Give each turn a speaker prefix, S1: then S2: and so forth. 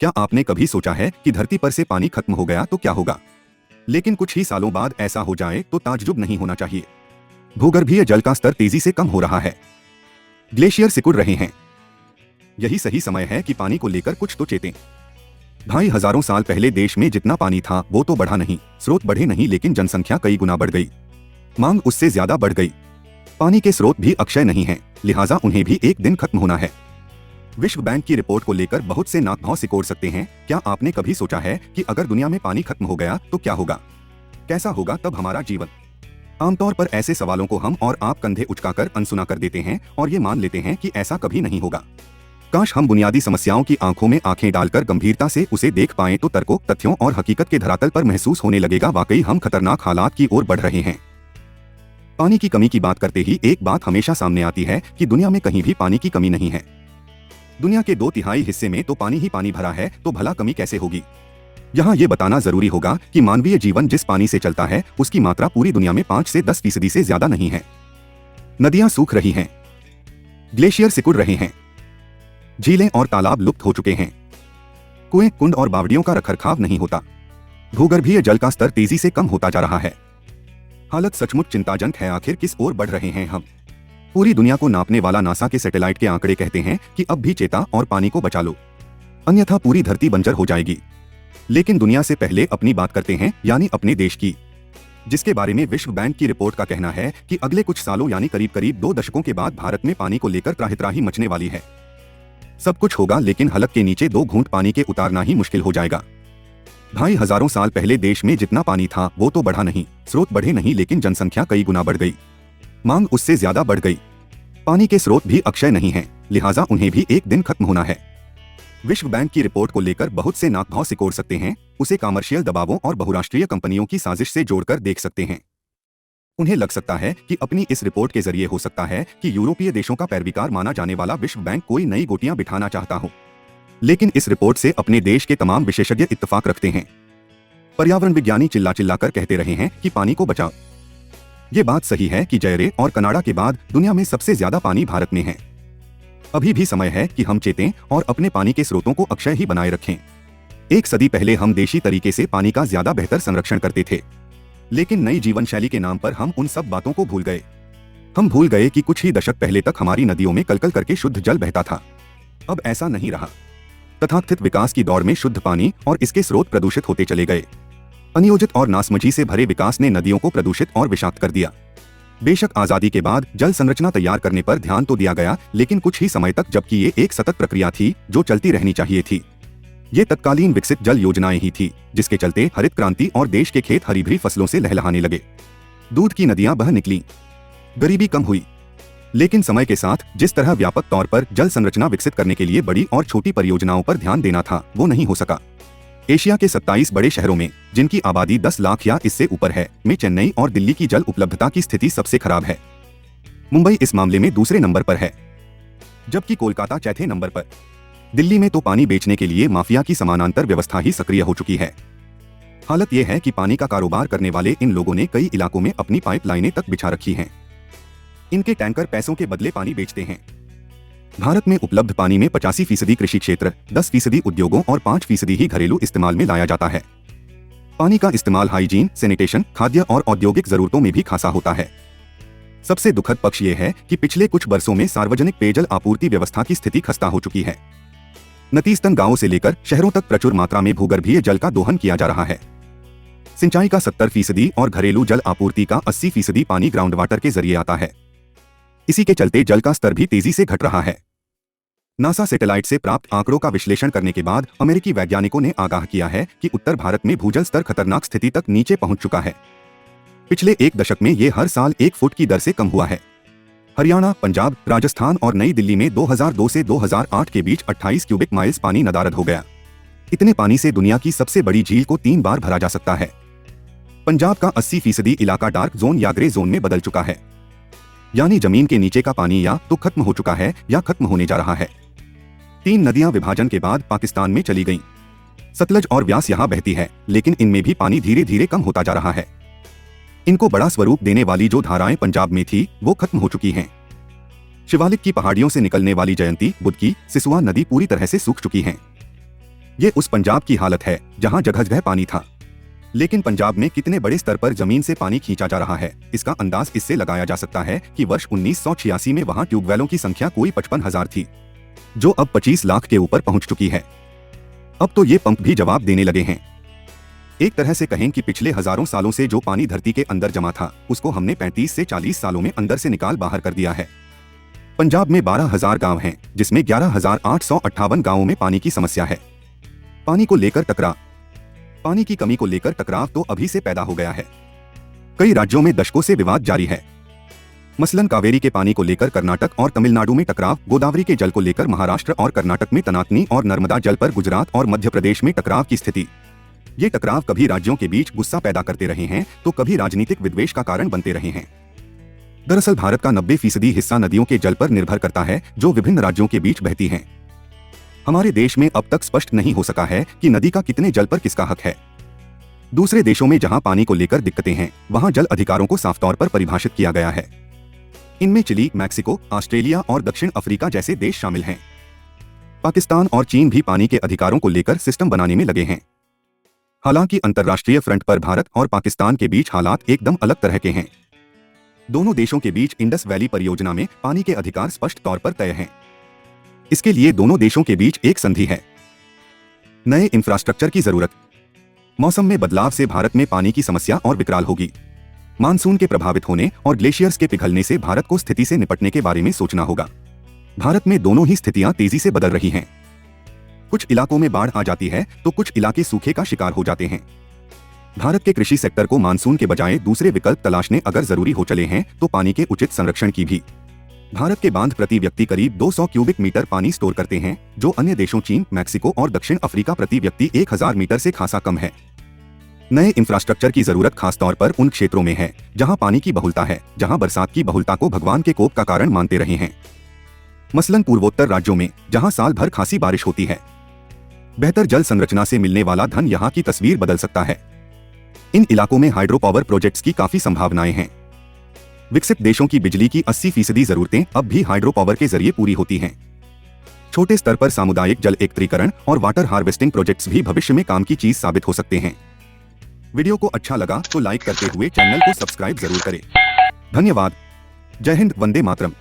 S1: क्या आपने कभी सोचा है कि धरती पर से पानी खत्म हो गया तो क्या होगा? लेकिन कुछ ही सालों बाद ऐसा हो जाए तो ताज्जुब नहीं होना चाहिए। भूगर्भीय जल का स्तर तेजी से कम हो रहा है। ग्लेशियर सिकुड़ रहे हैं। यही सही समय है कि पानी को लेकर कुछ तो चेतें। ढाई हजारों साल पहले देश में जितना पानी था वो तो बढ़ा नहीं, स्रोत बढ़े नहीं, लेकिन जनसंख्या कई गुना बढ़ गई। मांग उससे ज्यादा बढ़ गई। पानी के स्रोत भी अक्षय नहीं हैं, लिहाजा उन्हें भी एक दिन खत्म होना है। विश्व बैंक की रिपोर्ट को लेकर बहुत से नाक भौं सिकोड़ सकते हैं। क्या आपने कभी सोचा है कि अगर दुनिया में पानी खत्म हो गया तो क्या होगा? कैसा होगा तब हमारा जीवन? आमतौर पर ऐसे सवालों को हम और आप कंधे उचकाकर अनसुना कर देते हैं और ये मान लेते हैं कि ऐसा कभी नहीं होगा। काश हम बुनियादी समस्याओं की आंखों में आंखें डालकर गंभीरता से उसे देख पाएं तो तर्कों, तथ्यों और हकीकत के धरातल पर महसूस होने लगेगा वाकई हम खतरनाक हालात की ओर बढ़ रहे हैं। पानी की कमी की बात करते ही एक बात हमेशा सामने आती है कि दुनिया में कहीं भी पानी की कमी नहीं है। दुनिया के 2/3 हिस्से में तो पानी ही पानी भरा है, तो भला कमी कैसे होगी? यहाँ ये बताना जरूरी होगा कि मानवीय जीवन जिस पानी से चलता है उसकी मात्रा पूरी दुनिया में 5 से 10% से ज्यादा नहीं है। नदियां सूख रही हैं, ग्लेशियर सिकुड़ रहे हैं, झीलें और तालाब लुप्त हो चुके हैं, कुएं, कुंड और बावड़ियों का रखरखाव नहीं होता, भूगर्भीय जल का स्तर तेजी से कम होता जा रहा है। हालत सचमुच चिंताजनक है। आखिर किस ओर बढ़ रहे हैं हम? पूरी दुनिया को नापने वाला नासा के सैटेलाइट के आंकड़े कहते हैं कि अब भी चेता और पानी को बचा लो, अन्यथा पूरी धरती बंजर हो जाएगी। लेकिन दुनिया से पहले अपनी बात करते हैं, यानी अपने देश की, जिसके बारे में विश्व बैंक की रिपोर्ट का कहना है कि अगले कुछ सालों यानी करीब 2 दशकों के बाद भारत में पानी को लेकर त्राहि मचने वाली है। सब कुछ होगा, लेकिन हलक के नीचे 2 घूंट पानी के उतारना ही मुश्किल हो जाएगा। 2500 साल पहले देश में जितना पानी था वो तो बढ़ा नहीं, स्रोत बढ़े नहीं, लेकिन जनसंख्या कई गुना बढ़ गई। मांग उससे ज्यादा बढ़ गई। पानी के स्रोत भी अक्षय नहीं हैं, लिहाजा उन्हें भी एक दिन खत्म होना है। विश्व बैंक की रिपोर्ट को लेकर बहुत से नाक भौं सिकोड़ सकते हैं, उसे कमर्शियल दबावों और बहुराष्ट्रीय कंपनियों की साजिश से जोड़कर देख सकते हैं। उन्हें लग सकता है कि अपनी इस रिपोर्ट के जरिए हो सकता है कि यूरोपीय देशों का पैरविकार माना जाने वाला विश्व बैंक कोई नई गोटियां बिठाना चाहता हो। लेकिन इस रिपोर्ट से अपने देश के तमाम विशेषज्ञ इत्तेफाक रखते हैं। पर्यावरण विज्ञानी चिल्ला चिल्लाकर कहते रहे हैं कि पानी को बचाओ। ये बात सही है कि जयरे और कनाडा के बाद दुनिया में सबसे ज्यादा पानी भारत में है। अभी भी समय है कि हम चेतें और अपने पानी के स्रोतों को अक्षय ही बनाए रखें। 1 सदी पहले हम देशी तरीके से पानी का ज्यादा बेहतर संरक्षण करते थे, लेकिन नई जीवन शैली के नाम पर हम उन सब बातों को भूल गए। हम भूल गए कि कुछ ही दशक पहले तक हमारी नदियों में कलकल करके शुद्ध जल बहता था। अब ऐसा नहीं रहा। तथाकथित विकास की दौड़ में शुद्ध पानी और इसके स्रोत प्रदूषित होते चले गए। अनियोजित और नासमझी से भरे विकास ने नदियों को प्रदूषित और विषाक्त कर दिया। बेशक आजादी के बाद जल संरचना तैयार करने पर ध्यान तो दिया गया, लेकिन कुछ ही समय तक, जबकि ये एक सतत प्रक्रिया थी जो चलती रहनी चाहिए थी। ये तत्कालीन विकसित जल योजनाएं ही थी जिसके चलते हरित क्रांति और देश के खेत हरी भरी फसलों से लहलहाने लगे। दूध की नदियां बह निकली, गरीबी कम हुई। लेकिन समय के साथ जिस तरह व्यापक तौर पर जल संरचना विकसित करने के लिए बड़ी और छोटी परियोजनाओं पर ध्यान देना था, वो नहीं हो सका। एशिया के 27 बड़े शहरों में, जिनकी आबादी 10 लाख या इससे ऊपर है, में चेन्नई और दिल्ली की जल उपलब्धता की स्थिति सबसे खराब है। मुंबई इस मामले में दूसरे नंबर पर है, जबकि कोलकाता चौथे नंबर पर। दिल्ली में तो पानी बेचने के लिए माफिया की समानांतर व्यवस्था ही सक्रिय हो चुकी है। हालत यह है कि पानी का कारोबार करने वाले इन लोगों ने कई इलाकों में अपनी पाइपलाइनें तक बिछा रखी हैं। इनके टैंकर पैसों के बदले पानी बेचते हैं। भारत में उपलब्ध पानी में 85% कृषि क्षेत्र, 10% उद्योगों और 5% ही घरेलू इस्तेमाल में लाया जाता है। पानी का इस्तेमाल हाइजीन, सैनिटेशन, खाद्य और औद्योगिक जरूरतों में भी खासा होता है। सबसे दुखद पक्ष ये है कि पिछले कुछ वर्षों में सार्वजनिक पेयजल आपूर्ति व्यवस्था की स्थिति खस्ता हो चुकी है। नतीजतन गांवों से लेकर शहरों तक प्रचुर मात्रा में भूगर्भीय जल का दोहन किया जा रहा है। सिंचाई का 70% और घरेलू जल आपूर्ति का 80% पानी ग्राउंड वाटर के जरिए आता है। इसी के चलते जल का स्तर भी तेजी से घट रहा है। नासा सैटेलाइट से प्राप्त आंकड़ों का विश्लेषण करने के बाद अमेरिकी वैज्ञानिकों ने आगाह किया है कि उत्तर भारत में भूजल स्तर खतरनाक स्थिति तक नीचे पहुंच चुका है। पिछले 1 दशक में ये हर साल 1 फुट की दर से कम हुआ है। हरियाणा, पंजाब, राजस्थान और नई दिल्ली में 2002 से 2008 के बीच 28 क्यूबिक माइल्स पानी नदारद हो गया। इतने पानी से दुनिया की सबसे बड़ी झील को 3 बार भरा जा सकता है। पंजाब का 80% इलाका डार्क जोन या ग्रे जोन में बदल चुका है, यानी जमीन के नीचे का पानी या तो खत्म हो चुका है या खत्म होने जा रहा है। 3 नदियां विभाजन के बाद पाकिस्तान में चली गईं। सतलज और व्यास यहां बहती है, लेकिन इनमें भी पानी धीरे धीरे कम होता जा रहा है। इनको बड़ा स्वरूप देने वाली जो धाराएं पंजाब में थी वो खत्म हो चुकी हैं। शिवालिक की पहाड़ियों से निकलने वाली जयंती, बुदकी, सिसुआ नदी पूरी तरह से सूख चुकी हैं। ये उस पंजाब की हालत है जहां जगह जगह पानी था। लेकिन पंजाब में कितने बड़े स्तर पर जमीन से पानी खींचा जा रहा है, इसका अंदाज इससे लगाया जा सकता है कि वर्ष 1986 में वहां ट्यूबवेलों की संख्या कोई 55,000 थी, जो अब 25 लाख के ऊपर पहुंच चुकी है। अब तो ये पंप भी जवाब देने लगे हैं। एक तरह से कहें कि पिछले हजारों सालों से जो पानी धरती के अंदर जमा था, उसको हमने 35 से 40 सालों में अंदर से निकाल बाहर कर दिया है। पंजाब में 12,000 गांव हैं, जिसमें 11,858 गांवों में पानी की समस्या है। पानी की कमी को लेकर टकराव तो अभी से पैदा हो गया है। कई राज्यों में दशकों से विवाद जारी है। मसलन कावेरी के पानी को लेकर कर्नाटक और तमिलनाडु में टकराव, गोदावरी के जल को लेकर महाराष्ट्र और कर्नाटक में तनातनी और नर्मदा जल पर गुजरात और मध्य प्रदेश में टकराव की स्थिति। ये टकराव कभी राज्यों के बीच गुस्सा पैदा करते रहे हैं तो कभी राजनीतिक विद्वेष का कारण बनते रहे हैं। दरअसल भारत का 90% हिस्सा नदियों के जल पर निर्भर करता है, जो विभिन्न राज्यों के बीच बहती हैं। हमारे देश में अब तक स्पष्ट नहीं हो सका है कि नदी का कितने जल पर किसका हक है। दूसरे देशों में जहां पानी को लेकर दिक्कतें हैं, वहां जल अधिकारों को साफ तौर पर परिभाषित किया गया है। इनमें चिली, मैक्सिको, ऑस्ट्रेलिया और दक्षिण अफ्रीका जैसे देश शामिल हैं। पाकिस्तान और चीन भी पानी के अधिकारों को लेकर सिस्टम बनाने में लगे हैं। हालांकि अंतर्राष्ट्रीय फ्रंट पर भारत और पाकिस्तान के बीच हालात एकदम अलग तरह के हैं। दोनों देशों के बीच इंडस वैली परियोजना में पानी के अधिकार स्पष्ट तौर पर तय हैं। इसके लिए दोनों देशों के बीच एक संधि है। नए इंफ्रास्ट्रक्चर की जरूरत। मौसम में बदलाव से भारत में पानी की समस्या और विकराल होगी। मानसून के प्रभावित होने और ग्लेशियर्स के पिघलने से भारत को स्थिति से निपटने के बारे में सोचना होगा। भारत में दोनों ही स्थितियां तेजी से बदल रही हैं। कुछ इलाकों में बाढ़ आ जाती है तो कुछ इलाके सूखे का शिकार हो जाते हैं। भारत के कृषि सेक्टर को मानसून के बजाय दूसरे विकल्प तलाशने अगर जरूरी हो चले हैं तो पानी के उचित संरक्षण की भी। भारत के बांध प्रति व्यक्ति करीब 200 क्यूबिक मीटर पानी स्टोर करते हैं, जो अन्य देशों चीन, मैक्सिको और दक्षिण अफ्रीका प्रति व्यक्ति 1000 मीटर से खासा कम है। नए इंफ्रास्ट्रक्चर की जरूरत खासतौर पर उन क्षेत्रों में है जहां पानी की बहुलता है, जहां बरसात की बहुलता को भगवान के कोप का कारण मानते रहे हैं। मसलन पूर्वोत्तर राज्यों में जहां साल भर खासी बारिश होती है। बेहतर जल संरचना से मिलने वाला धन यहां की तस्वीर बदल सकता है। इन इलाकों में हाइड्रो पावर प्रोजेक्ट्स की काफी संभावनाएं हैं। विकसित देशों की बिजली की 80% जरूरतें अब भी हाइड्रो पावर के जरिए पूरी होती हैं। छोटे स्तर पर सामुदायिक जल एकत्रीकरण और वाटर हार्वेस्टिंग प्रोजेक्ट्स भी भविष्य में काम की चीज साबित हो सकते हैं। वीडियो को अच्छा लगा तो लाइक करते हुए चैनल को सब्सक्राइब जरूर करें। धन्यवाद। जय हिंद, वंदे मातरम।